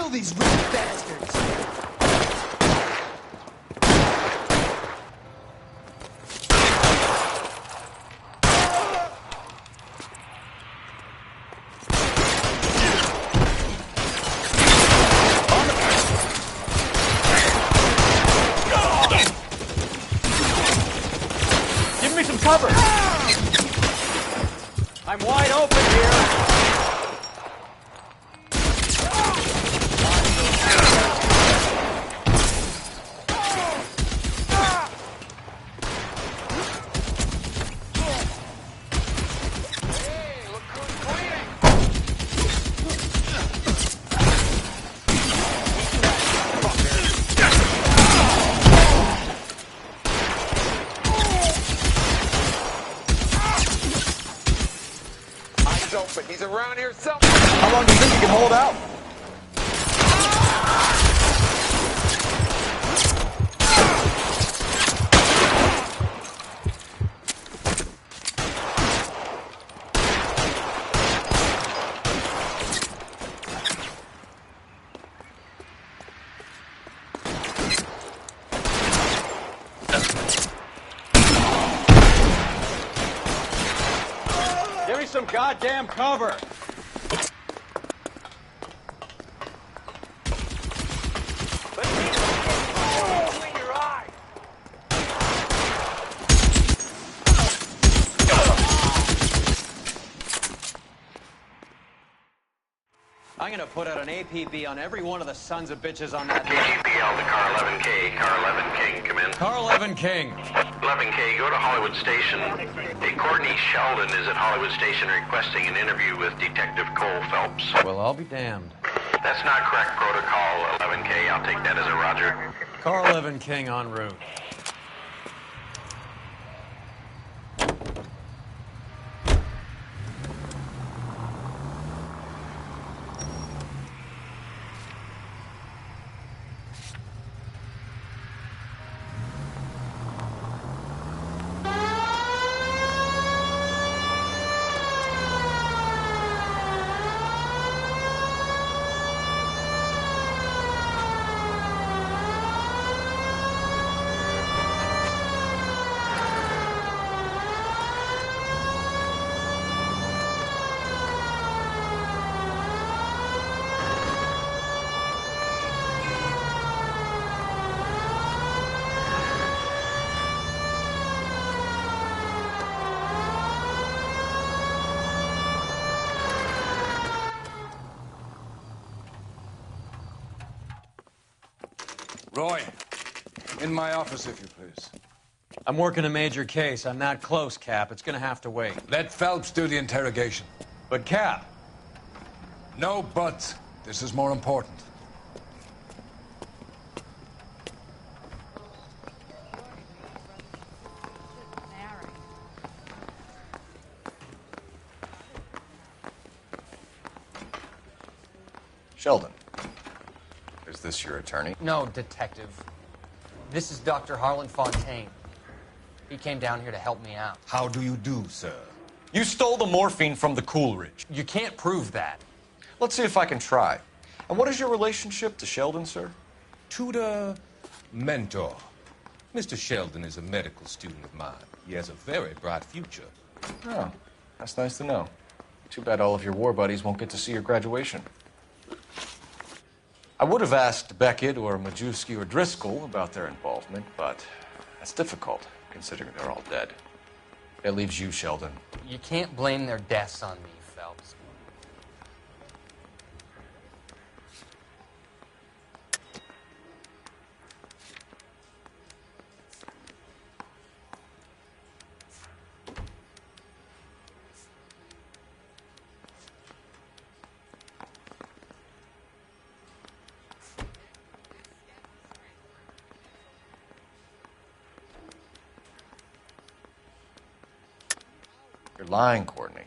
Kill these rich bastards! Give me some cover! I'm wide open here! Open. He's around here somewhere. How long do you think you can hold out? Give me some goddamn cover! I'm gonna put out an APB on every one of the sons of bitches on that list. APL to Car 11K. Car 11 King, come in. Car 11 King. 11K, go to Hollywood Station. Hey, Courtney Sheldon is at Hollywood Station requesting an interview with Detective Cole Phelps. Well, I'll be damned. That's not correct protocol, 11K. I'll take that as a roger. Car 11 King en route. Roy, in my office, if you please. I'm working a major case. I'm not close, Cap. It's gonna have to wait. Let Phelps do the interrogation. But, Cap, No buts. This is more important. Sheldon, is this your attorney? No, detective. This is Dr. Harlan Fontaine. He came down here to help me out. How do you do, sir? You stole the morphine from the Coolidge. You can't prove that. Let's see if I can try. And what is your relationship to Sheldon, sir? Tutor, mentor. Mr. Sheldon is a medical student of mine. He has a very bright future. Oh, that's nice to know. Too bad all of your war buddies won't get to see your graduation. I would have asked Beckett or Majewski or Driscoll about their involvement, but that's difficult, considering they're all dead. That leaves you, Sheldon. You can't blame their deaths on me, Phelps. You're lying, Courtney.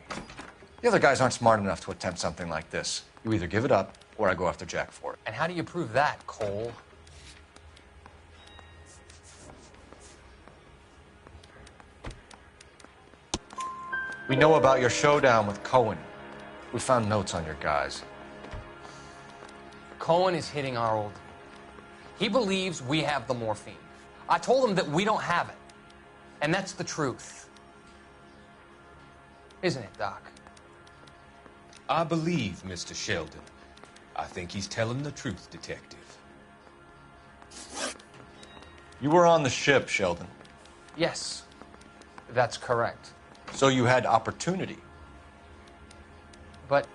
The other guys aren't smart enough to attempt something like this. You either give it up, or I go after Jack for it. And how do you prove that, Cole? We know about your showdown with Cohen. We found notes on your guys. Cohen is hitting our old. He believes we have the morphine. I told him that we don't have it. And that's the truth. Isn't it, Doc? I believe Mr. Sheldon. I think he's telling the truth, Detective. You were on the ship, Sheldon. Yes, that's correct. So you had opportunity. But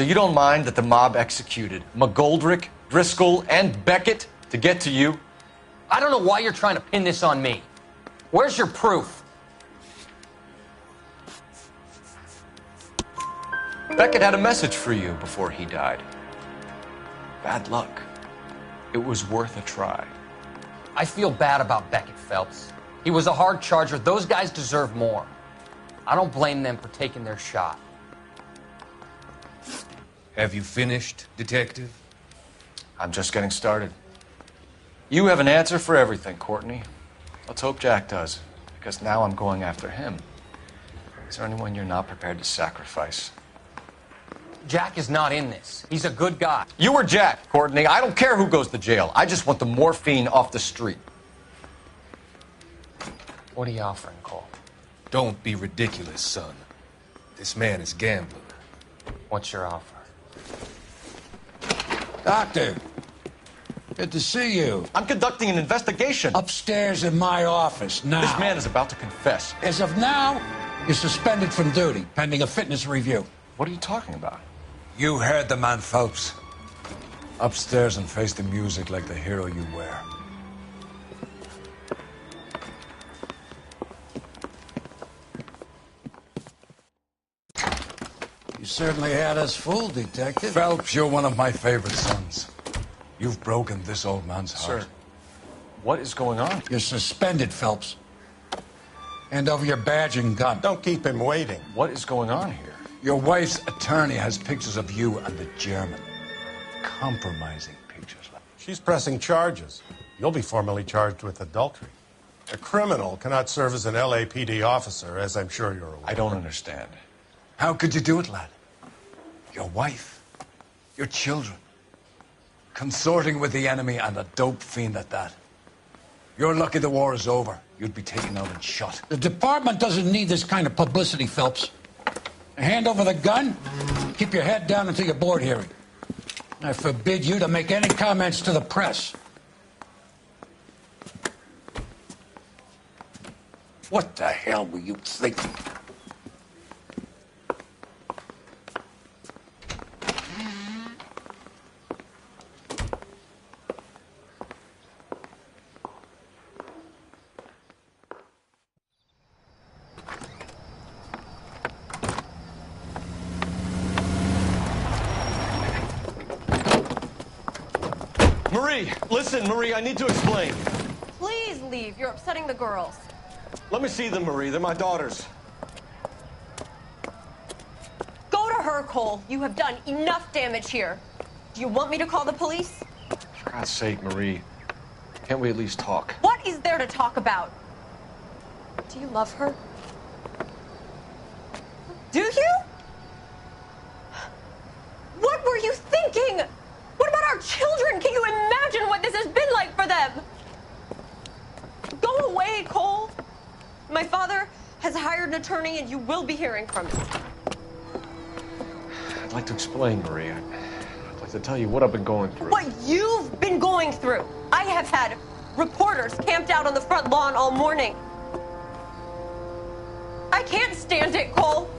So you don't mind that the mob executed McGoldrick, Driscoll, and Beckett to get to you? I don't know why you're trying to pin this on me. Where's your proof? Beckett had a message for you before he died. Bad luck. It was worth a try. I feel bad about Beckett, Phelps. He was a hard charger. Those guys deserve more. I don't blame them for taking their shot. Have you finished, Detective? I'm just getting started. You have an answer for everything, Courtney. Let's hope Jack does, because now I'm going after him. Is there anyone you're not prepared to sacrifice? Jack is not in this. He's a good guy. You or Jack, Courtney. I don't care who goes to jail. I just want the morphine off the street. What are you offering, Cole? Don't be ridiculous, son. This man is gambling. What's your offer? Doctor, good to see you. I'm conducting an investigation. Upstairs in my office now. This man is about to confess. As of now, you're suspended from duty, pending a fitness review. What are you talking about? You heard the man, Phelps. Upstairs and face the music like the hero you were. You certainly had us fooled, Detective. Phelps, you're one of my favorite sons. You've broken this old man's heart. Sir, what is going on? You're suspended, Phelps. Hand over your badge and gun. Don't keep him waiting. What is going on here? Your wife's attorney has pictures of you and the German. Compromising pictures. She's pressing charges. You'll be formally charged with adultery. A criminal cannot serve as an LAPD officer, as I'm sure you're aware. I don't understand. How could you do it, lad? Your wife, your children, consorting with the enemy and a dope fiend at that. You're lucky the war is over. You'd be taken out and shot. The department doesn't need this kind of publicity, Phelps. Hand over the gun, keep your head down until your board hearing. I forbid you to make any comments to the press. What the hell were you thinking? Marie, listen, Marie, I need to explain. Please leave. You're upsetting the girls. Let me see them, Marie. They're my daughters. Go to her, Cole. You have done enough damage here. Do you want me to call the police? For God's sake, Marie, can't we at least talk? What is there to talk about? Do you love her? Do you? What were you thinking? What about our children? Can you imagine what this has been like for them? Go away, Cole. My father has hired an attorney and you will be hearing from him. I'd like to explain, Marie. I'd like to tell you what I've been going through. What you've been going through. I have had reporters camped out on the front lawn all morning. I can't stand it, Cole.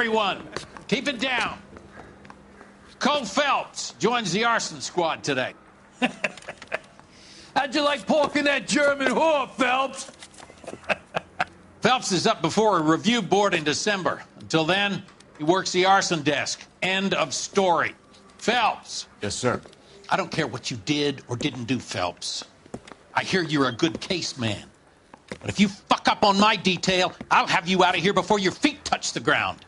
everyone. Keep it down. Cole Phelps joins the arson squad today. How'd you like porking that German whore, Phelps? Phelps is up before a review board in December. Until then, he works the arson desk. End of story. Phelps. Yes, sir. I don't care what you did or didn't do, Phelps. I hear you're a good case man. But if you fuck up on my detail, I'll have you out of here before your feet touch the ground.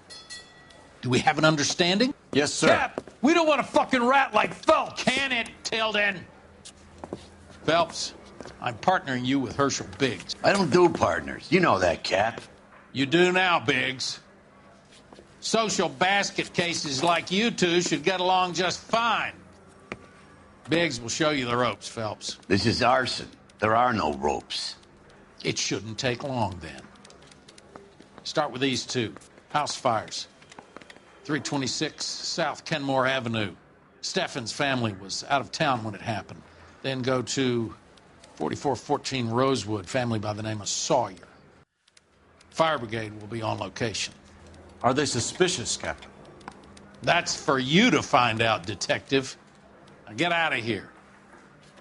Do we have an understanding? Yes, sir. Cap, we don't want a fucking rat like Phelps. Can it, Tilden? Phelps, I'm partnering you with Herschel Biggs. I don't do partners. You know that, Cap. You do now, Biggs. Social basket cases like you two should get along just fine. Biggs will show you the ropes, Phelps. This is arson. There are no ropes. It shouldn't take long, then. Start with these two. House fires. 326 South Kenmore Avenue. Steffen's family was out of town when it happened. Then go to 4414 Rosewood, family by the name of Sawyer. Fire brigade will be on location. Are they suspicious, Captain? That's for you to find out, Detective. Now get out of here.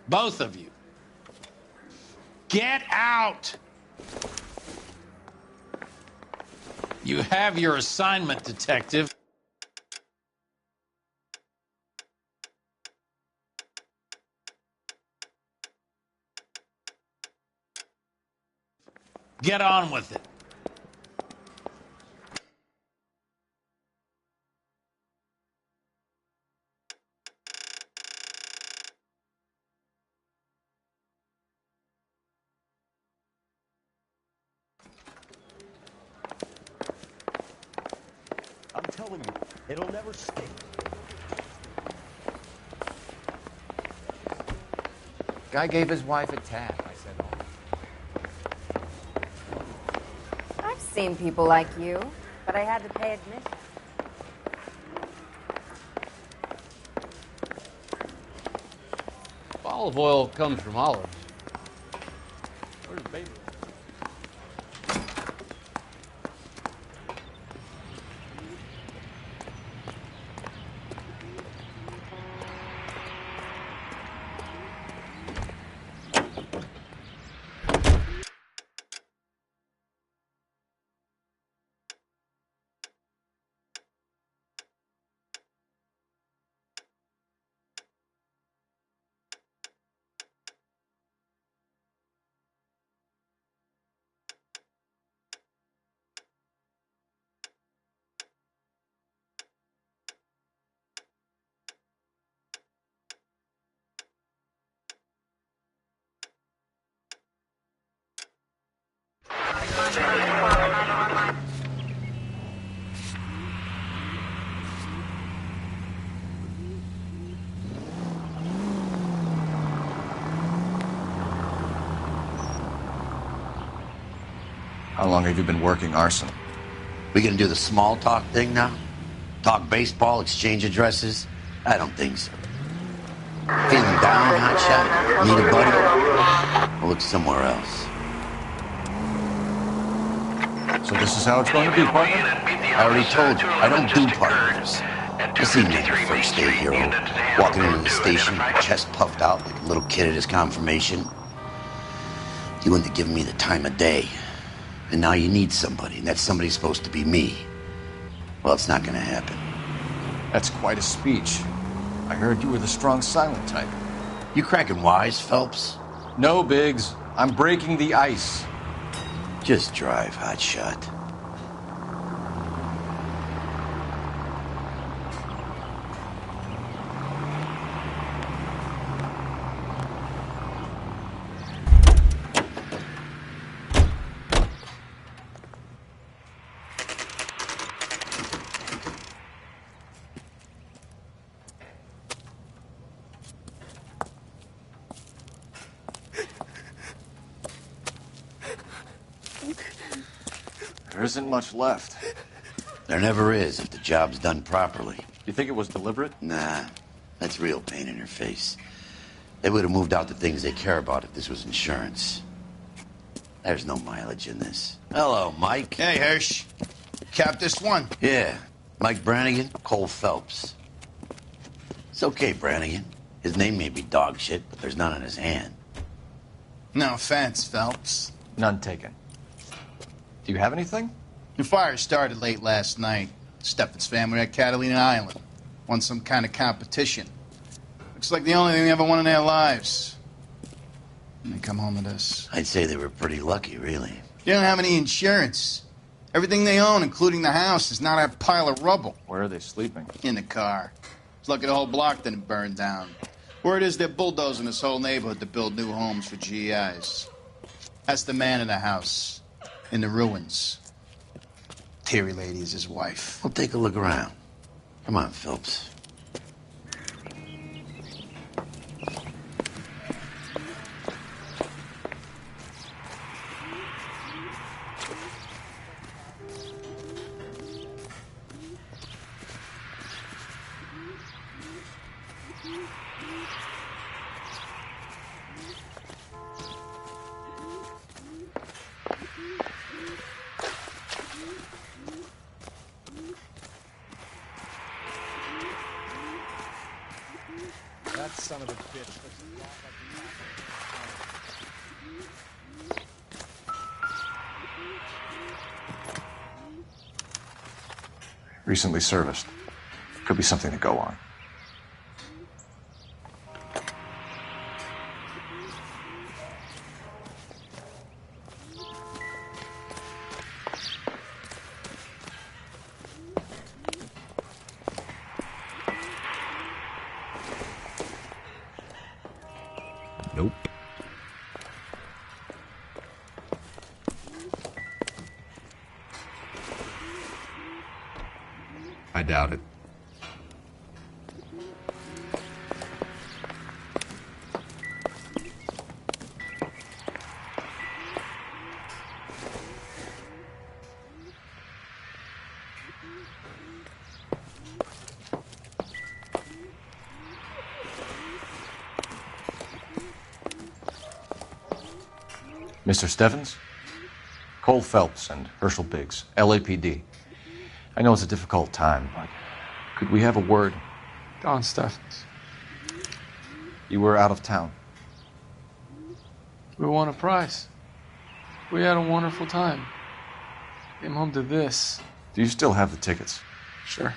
Both of you. Get out! You have your assignment, Detective. Get on with it. I'm telling you, it'll never stick. Guy gave his wife a tap. I said, oh. I've seen people like you, but I had to pay admission. Olive oil comes from olives. Where's the baby? How long have you been working arson? We gonna do the small talk thing now? Talk baseball, exchange addresses? I don't think so. Feeling down, hotshot? Need a buddy? We'll look somewhere else. So this is how it's going to be, partner? I already told you, I don't do partners. This ain't no first day hero. Walking into the station, chest puffed out like a little kid at his confirmation. You wouldn't have given me the time of day. And now you need somebody, and that somebody's supposed to be me. Well, it's not gonna happen. That's quite a speech. I heard you were the strong silent type. You cracking wise, Phelps? No, Biggs. I'm breaking the ice. Just drive, hotshot. There isn't much left. There never is if the job's done properly. You think it was deliberate? Nah, that's real pain in her face. They would have moved out the things they care about if this was insurance. There's no mileage in this. Hello, Mike. Hey, Hirsch. Cap this one. Yeah. Mike Brannigan, Cole Phelps. It's okay, Brannigan. His name may be dog shit, but there's none in his hand. No offense, Phelps. None taken. Do you have anything? The fire started late last night. Steffen's family at Catalina Island. Won some kind of competition. Looks like the only thing they ever won in their lives. And they come home to this. I'd say they were pretty lucky, really. They don't have any insurance. Everything they own, including the house, is not a pile of rubble. Where are they sleeping? In the car. It's lucky the whole block didn't burn down. Word is they're bulldozing this whole neighborhood to build new homes for GIs. That's the man in the house. In the ruins. Terry lady is his wife. Well, take a look around. Come on, Phelps. That son of a bitch looks a lot like Recently serviced. Could be something to go on. Nope. I doubt it. Mr. Steffens? Cole Phelps and Herschel Biggs, LAPD. I know it's a difficult time, but could we have a word? Don Steffens. You were out of town. We won a prize. We had a wonderful time. Came home to this. Do you still have the tickets? Sure.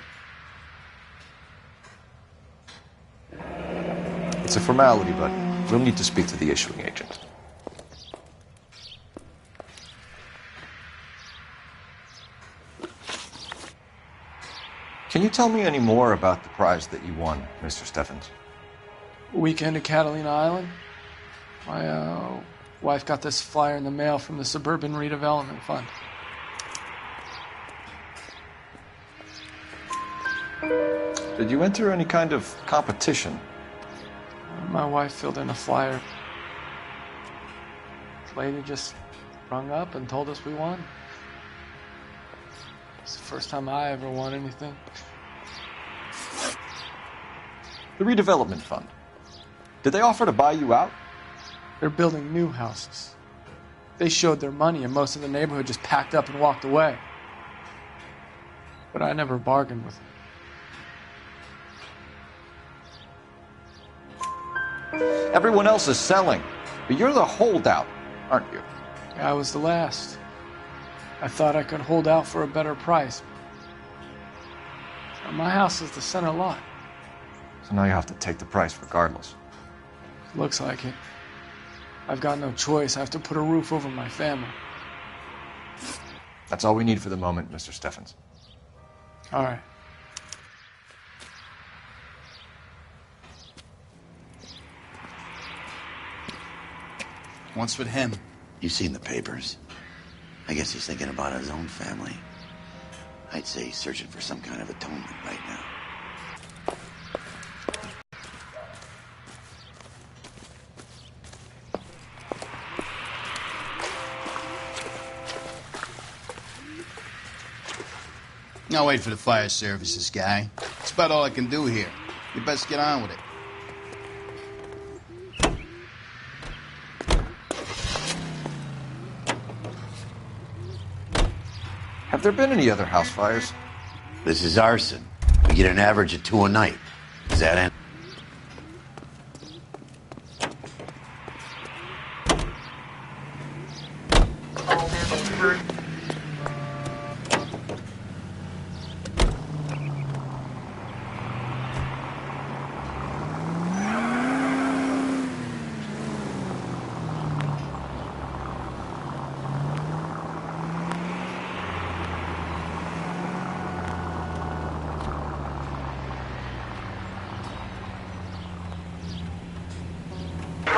It's a formality, but we'll need to speak to the issuing agent. Can you tell me any more about the prize that you won, Mr. Steffens? Weekend at Catalina Island. My wife got this flyer in the mail from the Suburban Redevelopment Fund. Did you enter any kind of competition? My wife filled in a flyer. This lady just rung up and told us we won. It's the first time I ever won anything. The redevelopment fund. Did they offer to buy you out? They're building new houses. They showed their money and most of the neighborhood just packed up and walked away. But I never bargained with them. Everyone else is selling, but you're the holdout, aren't you? I was the last. I thought I could hold out for a better price. My house is the center lot. So now you have to take the price regardless. Looks like it. I've got no choice. I have to put a roof over my family. That's all we need for the moment, Mr. Steffens. All right. What's with him? You've seen the papers. I guess he's thinking about his own family. I'd say he's searching for some kind of atonement right now. I'll wait for the fire services guy. That's about all I can do here. You best get on with it. Have there been any other house fires? This is arson. We get an average of 2 a night. Is that it?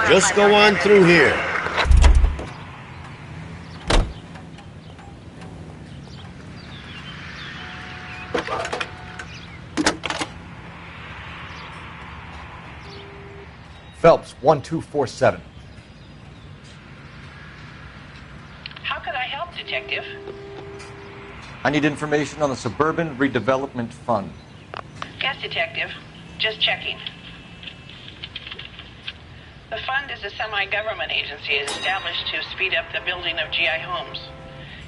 Just go on through here. Phelps, 1247. How can I help, Detective? I need information on the Suburban Redevelopment Fund. Yes, Detective. Just checking. The fund is a semi-government agency established to speed up the building of GI homes.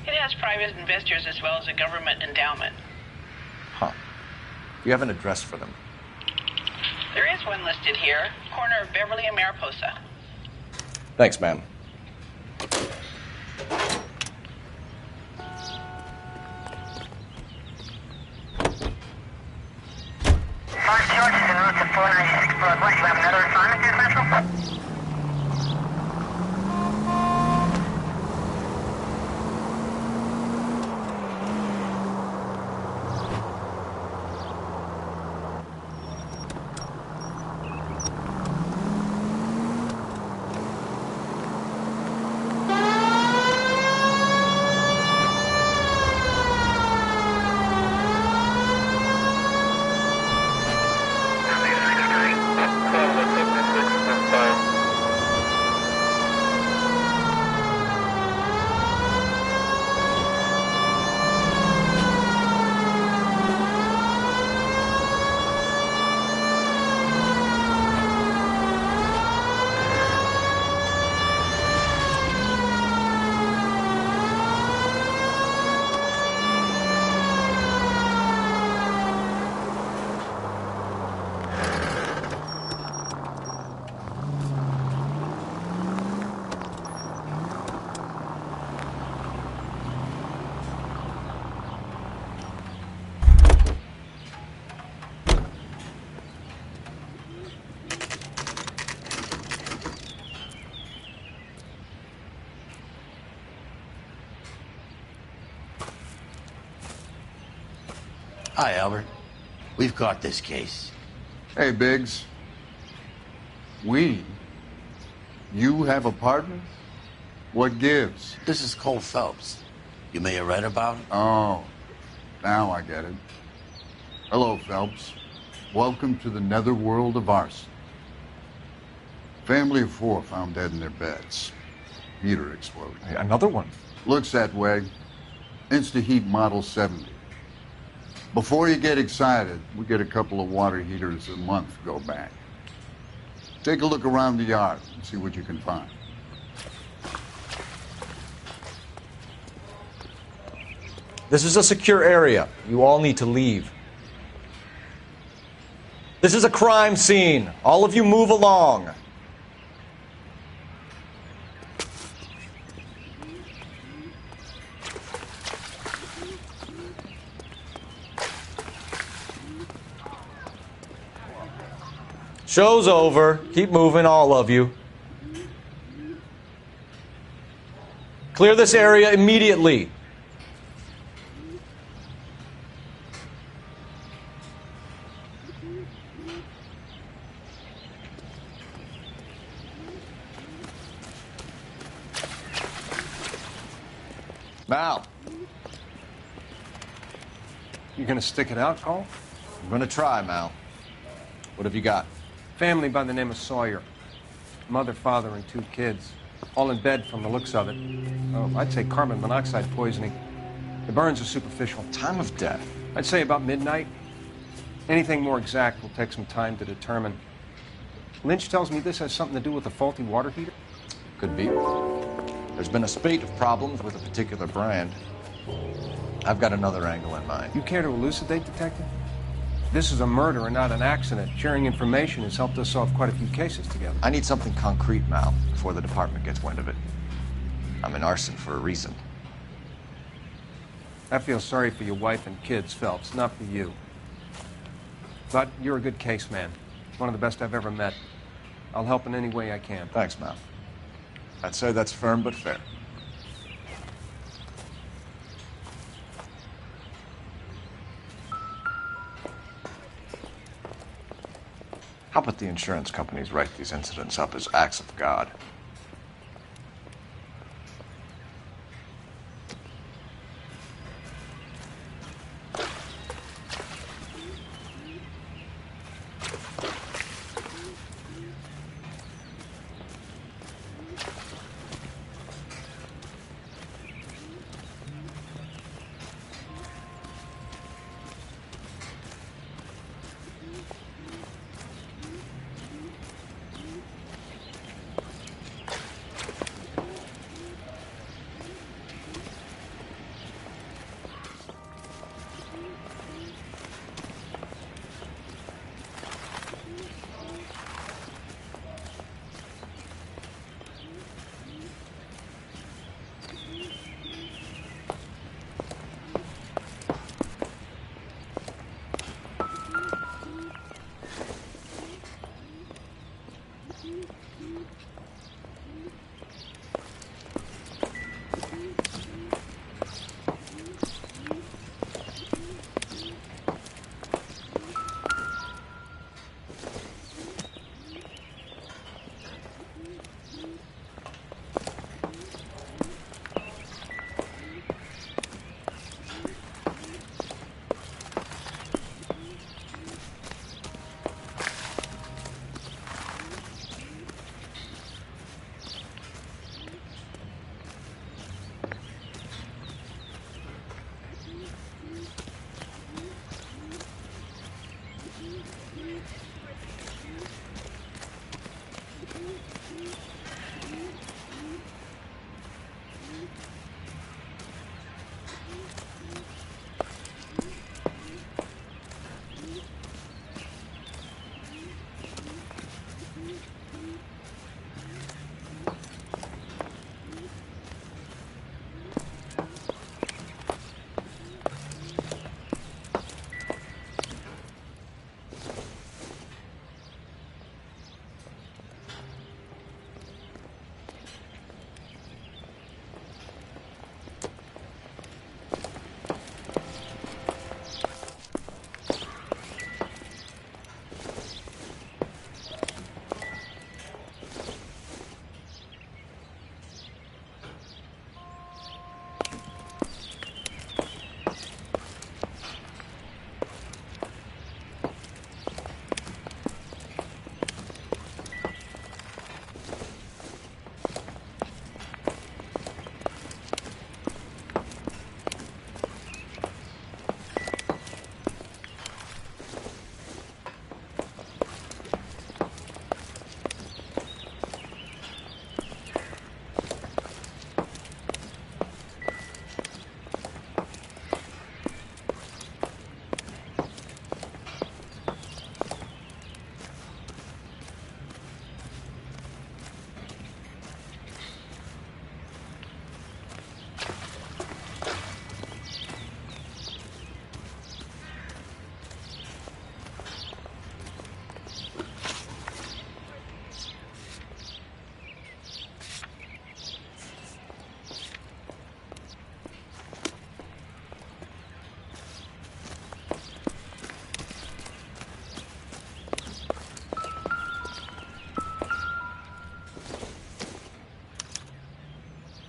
It has private investors as well as a government endowment. Huh. Do you have an address for them? There is one listed here, corner of Beverly and Mariposa. Thanks, ma'am. George is en route to 496 Broadway. You have another assignment here, Central? Hi, Albert. We've caught this case. Hey, Biggs. We? You have a partner? What gives? This is Cole Phelps. You may have read about him. Oh, now I get it. Hello, Phelps. Welcome to the netherworld of arson. Family of 4 found dead in their beds. Heater exploded. Hey, another one? Looks that way. Insta-Heat Model 70. Before you get excited, we get a couple of water heaters a month go back. Take a look around the yard and see what you can find. This is a secure area. You all need to leave. This is a crime scene. All of you move along. Show's over. Keep moving, all of you. Clear this area immediately. Mal. You gonna stick it out, Cole? I'm gonna try, Mal. What have you got? Family by the name of Sawyer. Mother, father, and 2 kids. All in bed from the looks of it. Oh, I'd say carbon monoxide poisoning. The burns are superficial. Time of death? I'd say about midnight. Anything more exact will take some time to determine. Lynch tells me this has something to do with a faulty water heater. Could be. There's been a spate of problems with a particular brand. I've got another angle in mind. You care to elucidate, Detective? This is a murder and not an accident. Sharing information has helped us solve quite a few cases together. I need something concrete, Mal, before the department gets wind of it. I'm in arson for a reason. I feel sorry for your wife and kids, Phelps, not for you. But you're a good case man. One of the best I've ever met. I'll help in any way I can. Thanks, Mal. I'd say that's firm but fair. How about the insurance companies write these incidents up as acts of God?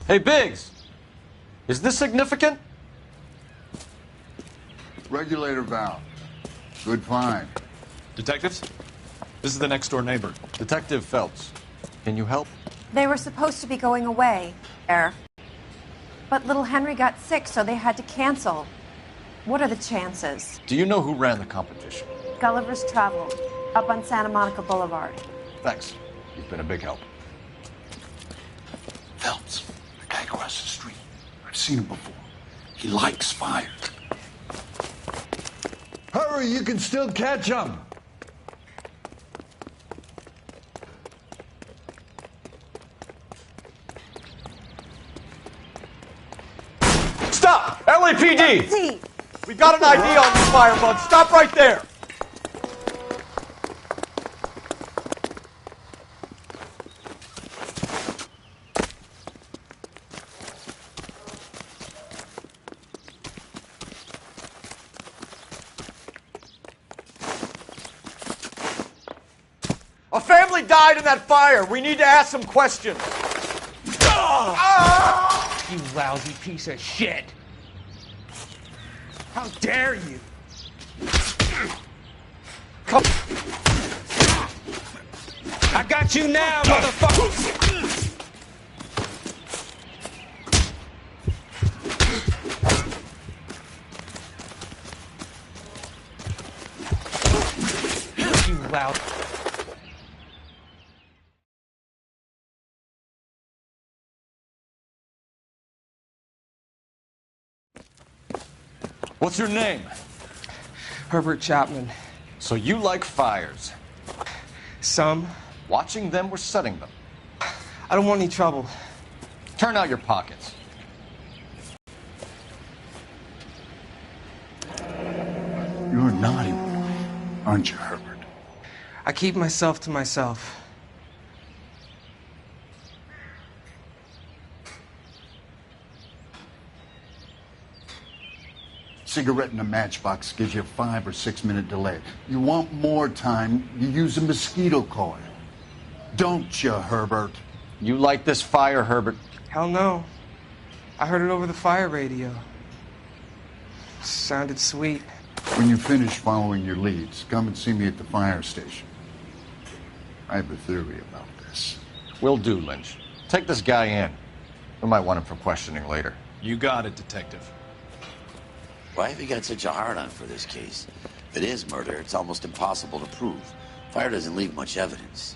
Hey, Biggs! Is this significant? Regulator valve. Good find. Detectives? This is the next door neighbor, Detective Phelps. Can you help? They were supposed to be going away, there. But little Henry got sick, so they had to cancel. What are the chances? Do you know who ran the competition? Gulliver's Travel, up on Santa Monica Boulevard. Thanks. You've been a big help. Phelps, the guy across the street. I've seen him before. He likes fire. Hurry, you can still catch him. Stop! LAPD! We've got an ID on you, Firebug. Stop right there! A family died in that fire. We need to ask some questions. You lousy piece of shit! How dare you! Come. I got you now, motherfucker! You loud. What's your name? Herbert Chapman. So you like fires? Some. Watching them or setting them? I don't want any trouble. Turn out your pockets. You're naughty with me, aren't you, Herbert? I keep myself to myself. Cigarette in a matchbox gives you a 5 or 6 minute delay. You want more time, you use a mosquito coil. Don't you, Herbert? You like this fire, Herbert? Hell no. I heard it over the fire radio. Sounded sweet. When you finish following your leads, come and see me at the fire station. I have a theory about this. Will do, Lynch. Take this guy in. We might want him for questioning later. You got it, Detective. Why have you got such a hard-on for this case? If it is murder, it's almost impossible to prove. Fire doesn't leave much evidence.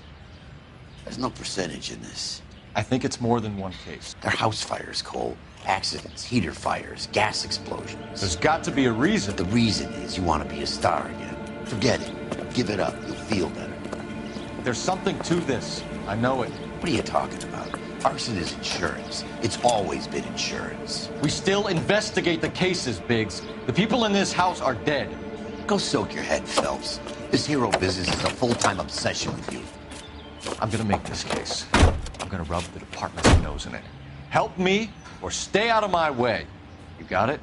There's no percentage in this. I think it's more than one case. They're house fires, Cole. Accidents, heater fires, gas explosions. There's got to be a reason. The reason is you want to be a star again. Forget it. Give it up. You'll feel better. There's something to this. I know it. What are you talking about? Arson is insurance. It's always been insurance. We still investigate the cases, Biggs. The people in this house are dead. Go soak your head, Phelps. This hero business is a full-time obsession with you. I'm gonna make this case. I'm gonna rub the department's nose in it. Help me or stay out of my way. You got it?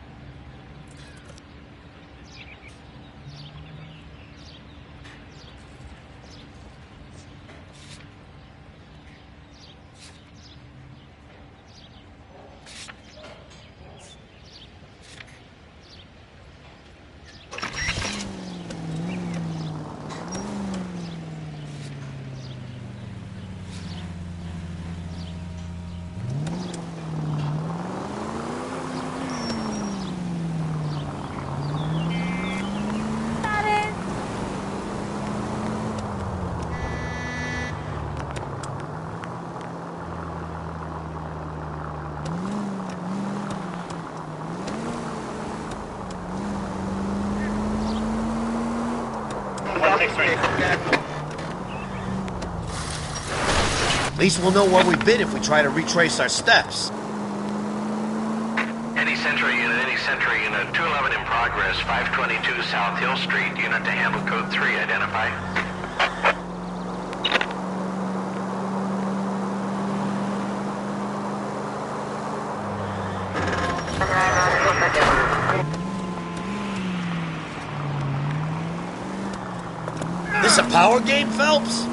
At least we'll know where we've been if we try to retrace our steps. Any Central unit, 211 in progress, 522 South Hill Street, unit to handle code 3, identify. This a power game, Phelps?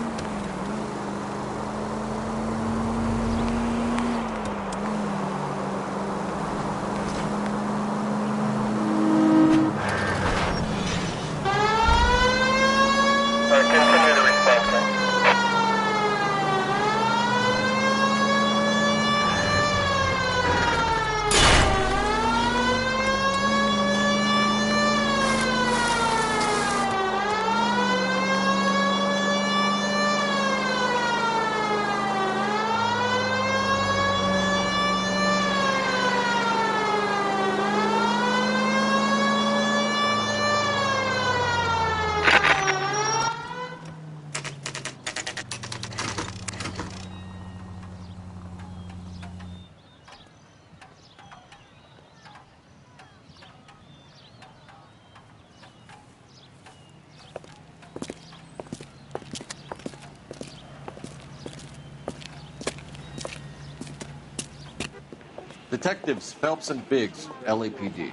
Detectives Phelps and Biggs, LAPD.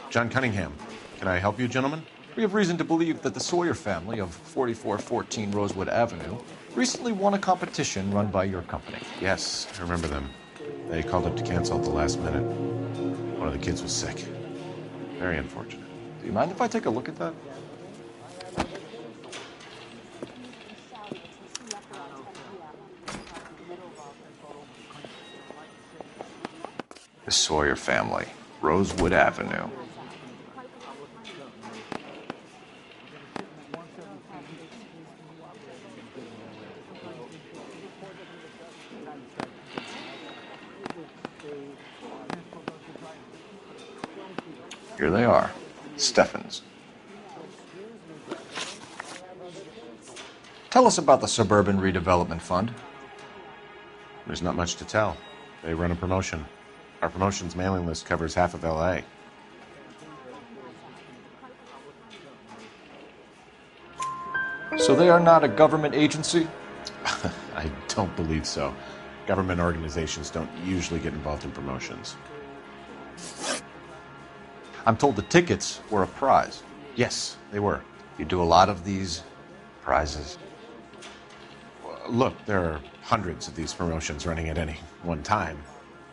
John Cunningham. Can I help you, gentlemen? We have reason to believe that the Sawyer family of 4414 Rosewood Avenue recently won a competition run by your company. Yes, I remember them. They called up to cancel at the last minute. One of the kids was sick. Very unfortunate. Do you mind if I take a look at that? The Sawyer family, Rosewood Avenue. Here they are, Steffens. Tell us about the Suburban Redevelopment Fund. There's not much to tell. They run a promotion. Our promotion's mailing list covers half of L.A. So they are not a government agency? I don't believe so. Government organizations don't usually get involved in promotions. I'm told the tickets were a prize. Yes, they were. You do a lot of these prizes? Look, there are hundreds of these promotions running at any one time.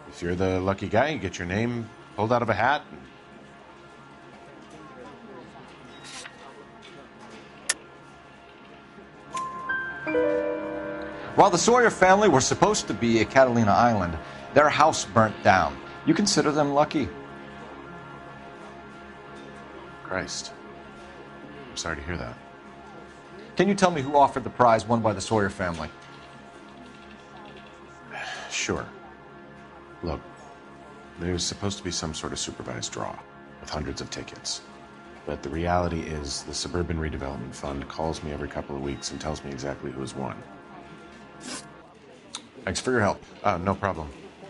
If you're the lucky guy, you get your name pulled out of a hat. While the Sawyer family were supposed to be at Catalina Island, their house burnt down. You consider them lucky? Christ. I'm sorry to hear that. Can you tell me who offered the prize won by the Sawyer family? Sure. Look, there's supposed to be some sort of supervised draw with hundreds of tickets. But the reality is the Suburban Redevelopment Fund calls me every couple of weeks and tells me exactly who has won. Thanks for your help. No problem.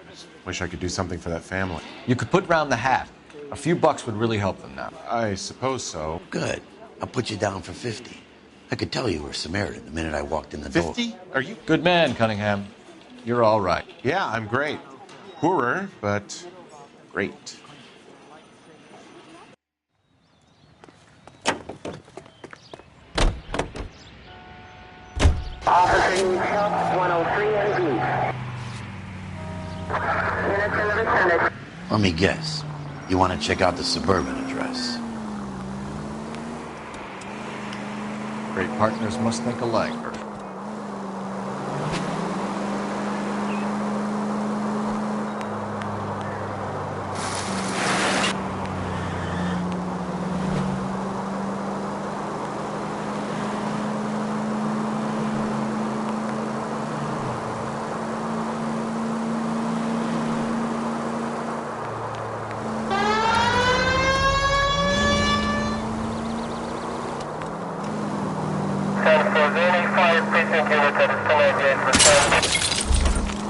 Just wish I could do something for that family. You could put round the hat. A few bucks would really help them now. I suppose so. Good. I'll put you down for 50. I could tell you were Samaritan the minute I walked in the door. 50? Are you? Good man, Cunningham. You're all right. Yeah, I'm great. Poorer, but great. Officer needs help, 103 MD. Units in the vicinity. Let me guess. You want to check out the Suburban address? Great partners must think alike.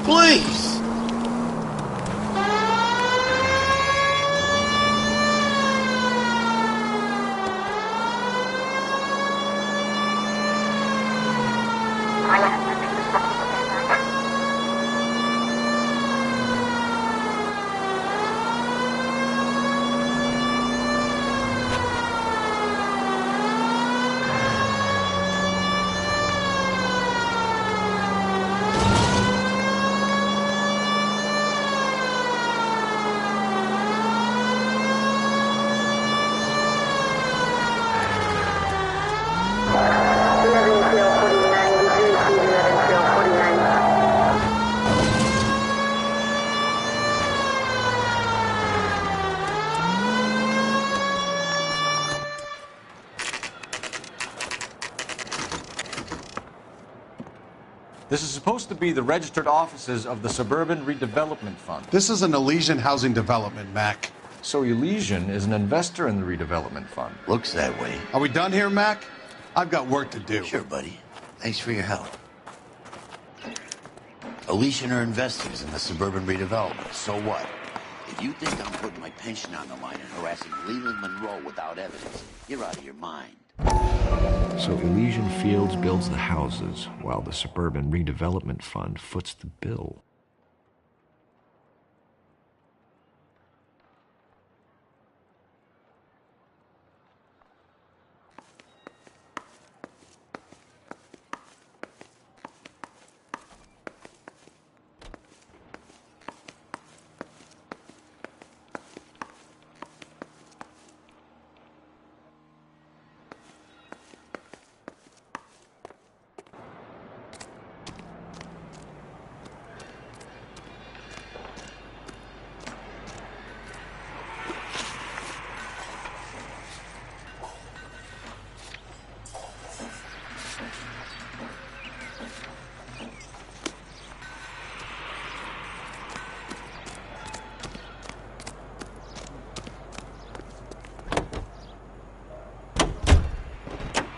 Please! This is supposed to be the registered offices of the Suburban Redevelopment Fund. This is an Elysian housing development, Mac. So Elysian is an investor in the redevelopment fund. Looks that way. Are we done here, Mac? I've got work to do. Sure, buddy. Thanks for your help. Elysian are investors in the Suburban Redevelopment. So what? If you think I'm putting my pension on the line and harassing Leland Monroe without evidence, you're out of your mind. So Elysian Fields builds the houses, while the Suburban Redevelopment Fund foots the bill.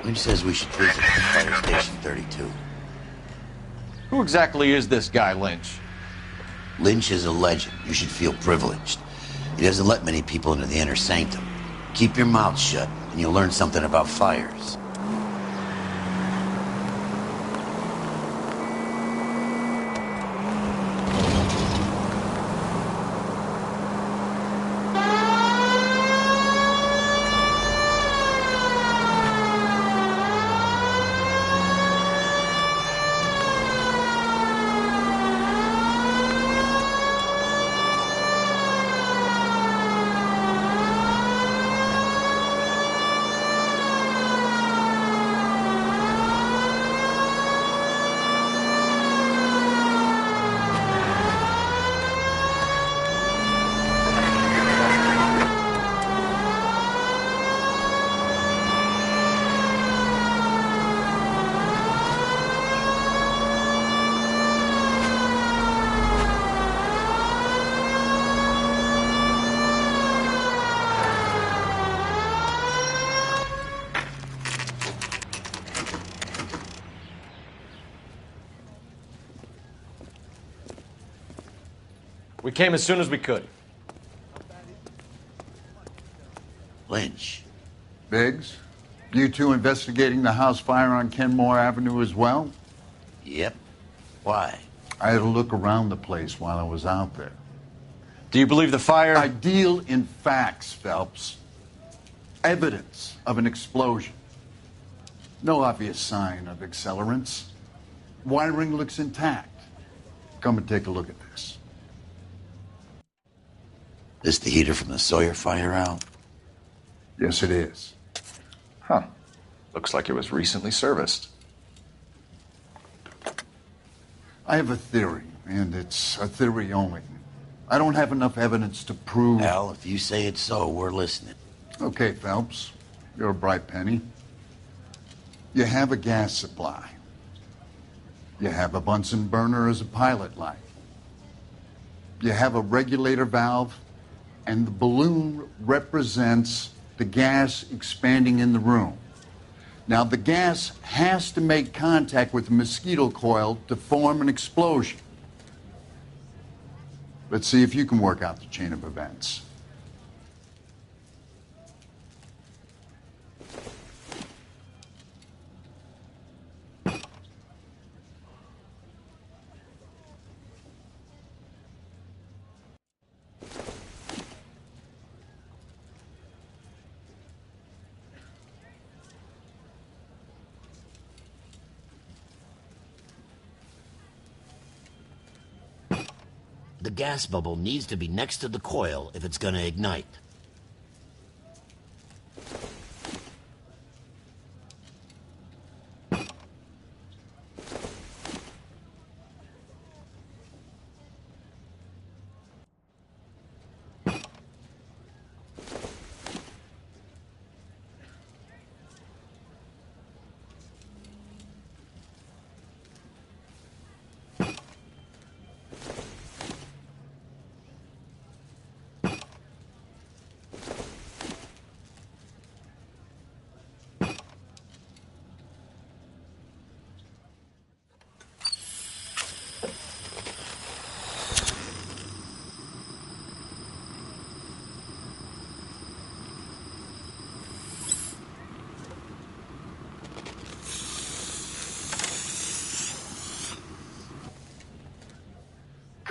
Lynch says we should visit Fire Station 32. Who exactly is this guy, Lynch? Lynch is a legend. You should feel privileged. He doesn't let many people into the inner sanctum. Keep your mouth shut, and you'll learn something about fires. We came as soon as we could. Lynch. Biggs, you two investigating the house fire on Kenmore Avenue as well? Yep. Why? I had a look around the place while I was out there. Do you believe the fire? I deal in facts, Phelps. Evidence of an explosion. No obvious sign of accelerants. Wiring looks intact. Come and take a look at this. This the heater from the Sawyer fire, Al? Yes, it is. Huh. Looks like it was recently serviced. I have a theory, and it's a theory only. I don't have enough evidence to prove... Al, if you say it's so, we're listening. Okay, Phelps. You're a bright penny. You have a gas supply. You have a Bunsen burner as a pilot light. You have a regulator valve, and the balloon represents the gas expanding in the room. Now, the gas has to make contact with the mosquito coil to form an explosion. Let's see if you can work out the chain of events. The gas bubble needs to be next to the coil if it's gonna ignite.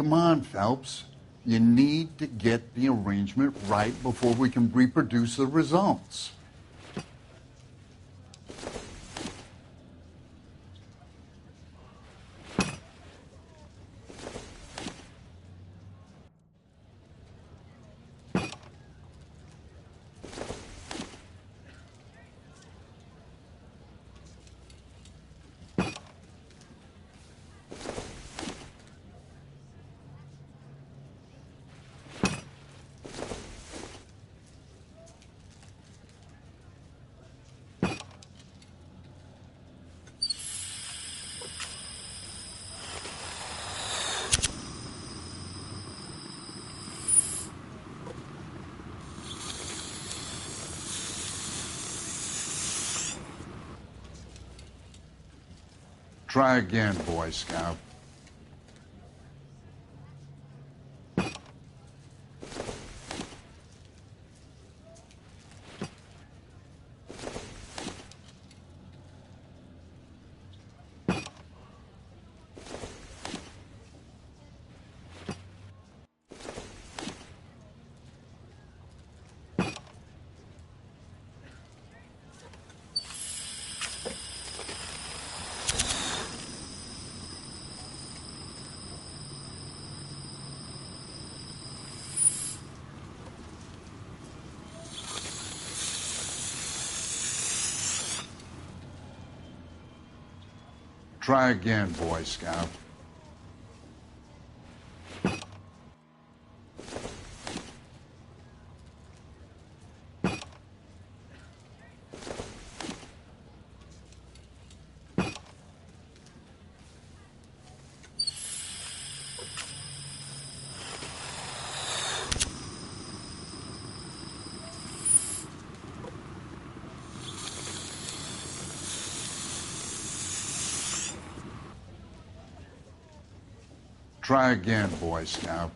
Come on, Phelps. You need to get the arrangement right before we can reproduce the results. Try again, Boy Scout. Try again, Boy Scout. Try again, Boy Scout.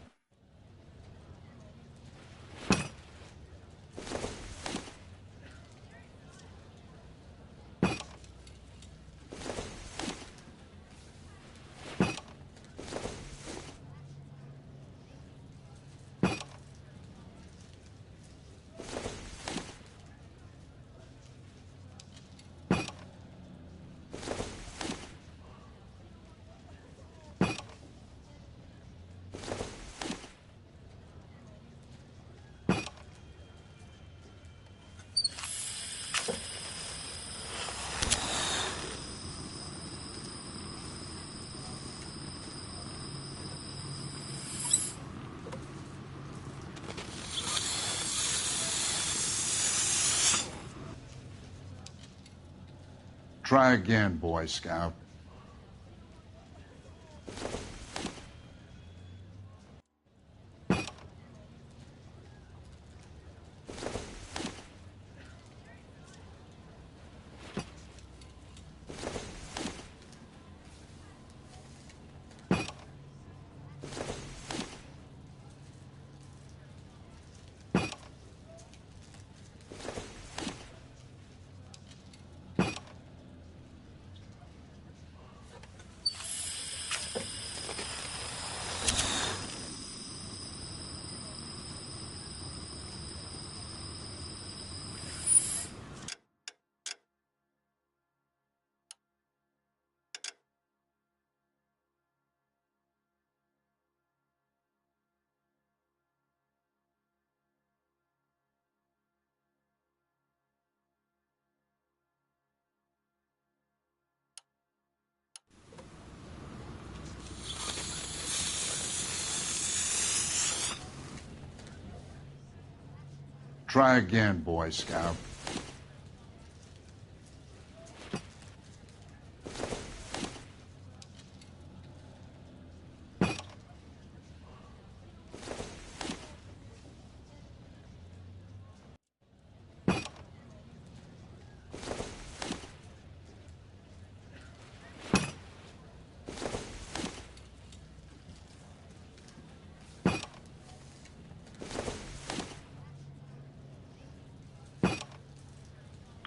Try again, Boy Scout. Try again, Boy Scout.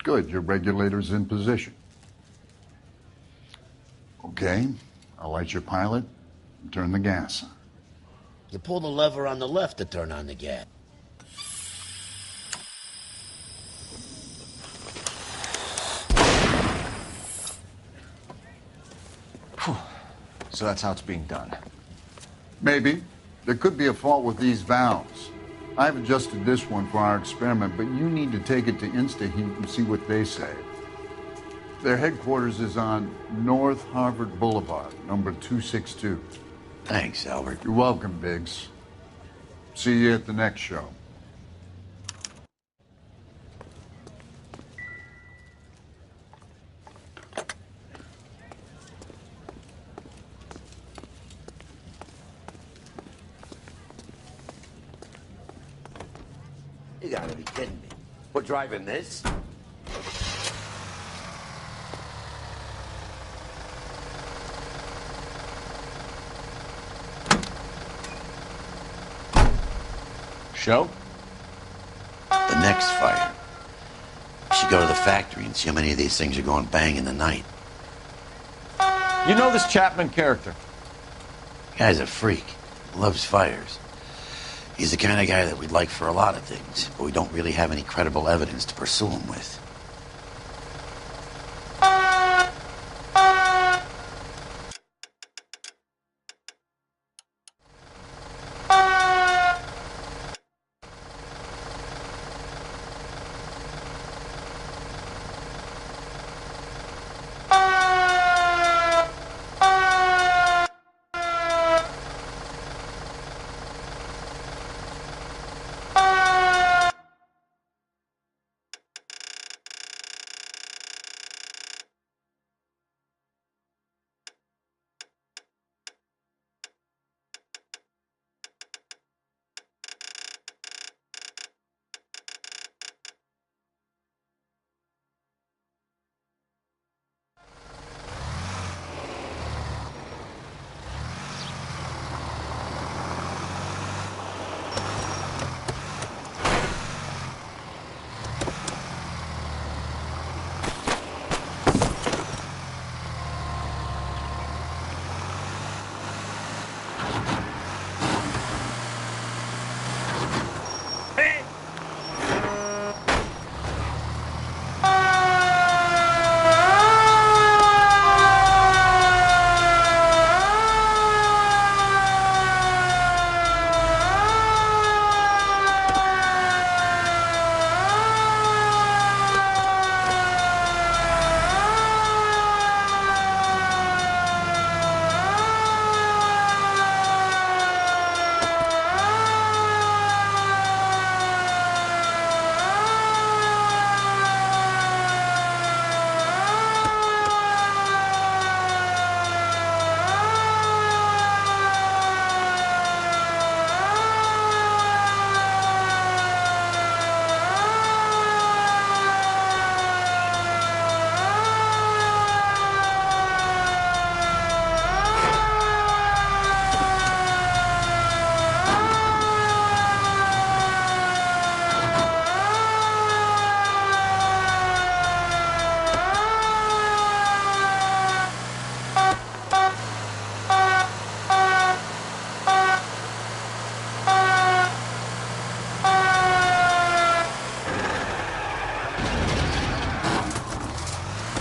Good, your regulator's in position. Okay, I'll light your pilot and turn the gas on. You pull the lever on the left to turn on the gas. Whew. So that's how it's being done. Maybe. There could be a fault with these valves. I've adjusted this one for our experiment, but you need to take it to InstaHeat and see what they say. Their headquarters is on North Harvard Boulevard, number 262. Thanks, Albert. You're welcome, Biggs. See you at the next show. You gotta be kidding me. We're driving this? Show? The next fire. We should go to the factory and see how many of these things are going bang in the night. You know this Chapman character? Guy's a freak. Loves fires. He's the kind of guy that we'd like for a lot of things, but we don't really have any credible evidence to pursue him with.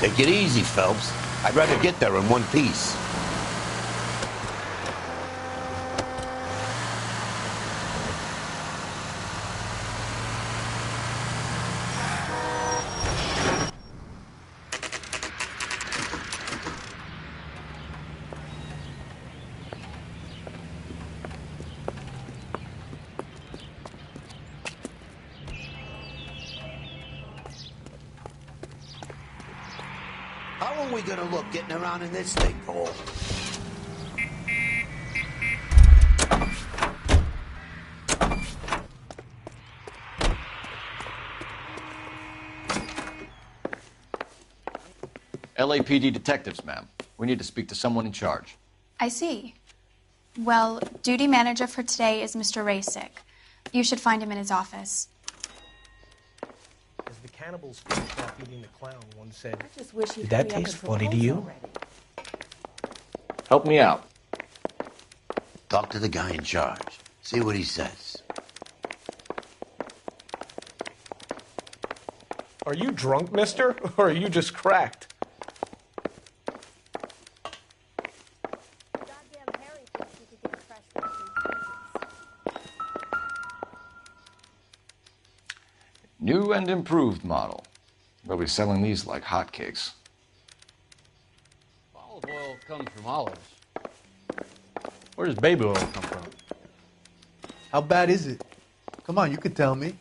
Take it easy, Phelps. I'd rather get there in one piece. How are we gonna look getting around in this thing, Paul? LAPD detectives, ma'am. We need to speak to someone in charge. I see. Well, duty manager for today is Mr. Rasick. You should find him in his office. As the cannibals finished off eating the clown, one said, I just wish he'd "Did that hurry up taste and funny to propose you?" already. Help me out. Talk to the guy in charge. See what he says. Are you drunk, mister? Or are you just cracked? New and improved model. They'll be selling these like hotcakes. Olive oil comes from olives. Where does baby oil come from? How bad is it? Come on, you could tell me.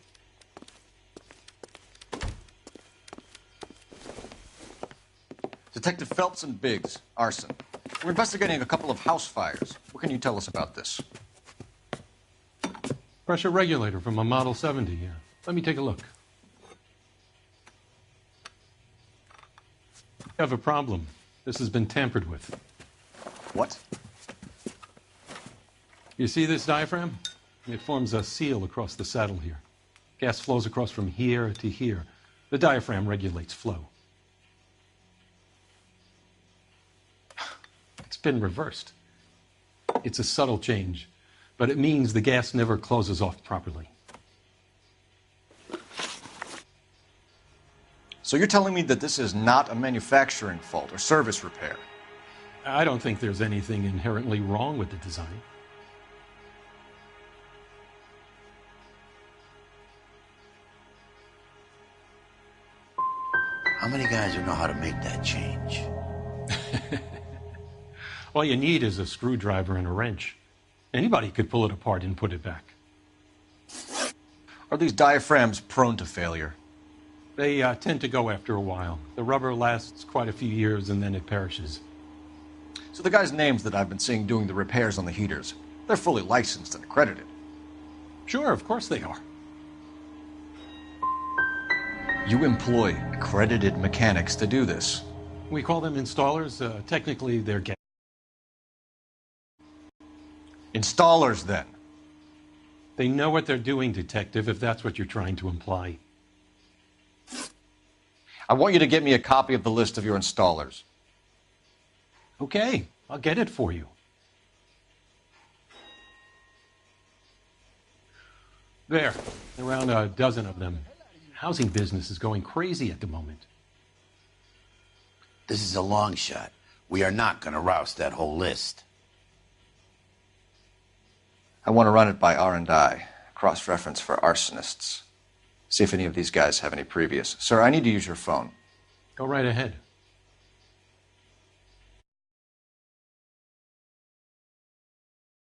Detective Phelps and Biggs, arson. We're investigating a couple of house fires. What can you tell us about this? Pressure regulator from a Model 70, yeah. Let me take a look. You have a problem. This has been tampered with. What? You see this diaphragm? It forms a seal across the saddle here. Gas flows across from here to here. The diaphragm regulates flow. It's been reversed. It's a subtle change, but it means the gas never closes off properly. So you're telling me that this is not a manufacturing fault or service repair? I don't think there's anything inherently wrong with the design. How many guys would know how to make that change? All you need is a screwdriver and a wrench. Anybody could pull it apart and put it back. Are these diaphragms prone to failure? They tend to go after a while. The rubber lasts quite a few years and then it perishes. So the guys' names that I've been seeing doing the repairs on the heaters, they're fully licensed and accredited. Sure, of course they are. You employ accredited mechanics to do this? We call them installers. Technically, they're installers, then? They know what they're doing, Detective, if that's what you're trying to imply. I want you to get me a copy of the list of your installers. Okay, I'll get it for you. There, around a dozen of them. Housing business is going crazy at the moment. This is a long shot. We are not going to roust that whole list. I want to run it by R&I, cross-reference for arsonists. See if any of these guys have any previous. Sir, I need to use your phone. Go right ahead.